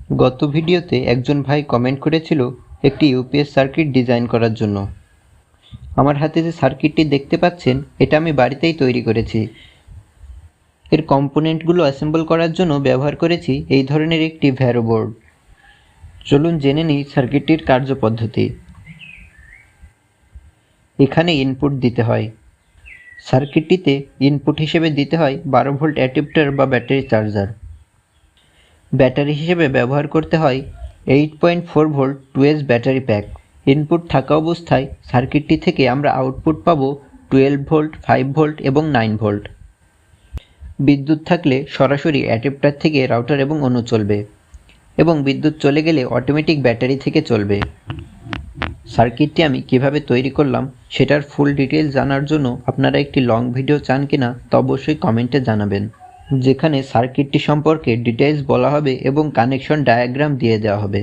গত ভিডিওতে একজন ভাই কমেন্ট করেছিল একটি ইউপিএস সার্কিট ডিজাইন করার জন্য। আমার হাতে যে সার্কিটটি দেখতে পাচ্ছেন এটা আমি বাড়িতেই তৈরি করেছি। এর কম্পোনেন্টগুলো অ্যাসেম্বল করার জন্য ব্যবহার করেছি এই ধরনের একটি ভ্যারো বোর্ড। চলুন জেনে নিই সার্কিটটির কার্যপদ্ধতি। এখানে ইনপুট দিতে হয়। সার্কিটটিতে ইনপুট হিসেবে দিতে হয় 12 ভোল্ট অ্যাডাপ্টার বা ব্যাটারি চার্জার। ব্যাটারি হিসেবে ব্যবহার করতে হয় 8.4 volt 2S battery pack. Input থাকা অবস্থায় সার্কিটটি থেকে আমরা আউটপুট পাবো 12 ভোল্ট, 5 ভোল্ট এবং 9 ভোল্ট। বিদ্যুৎ থাকলে সরাসরি অ্যাডাপ্টার থেকে রাউটার এবং অণু চলবে, এবং বিদ্যুৎ চলে গেলে অটোমেটিক ব্যাটারি থেকে চলবে। সার্কিটটি আমি কিভাবে তৈরি করলাম সেটার ফুল ডিটেলস জানার জন্য আপনারা একটি লং ভিডিও চান কিনা তা অবশ্যই কমেন্টে জানাবেন, যেখানে সার্কিটটি সম্পর্কে ডিটেলস বলা হবে এবং কানেকশন ডায়াগ্রাম দিয়ে দেওয়া হবে।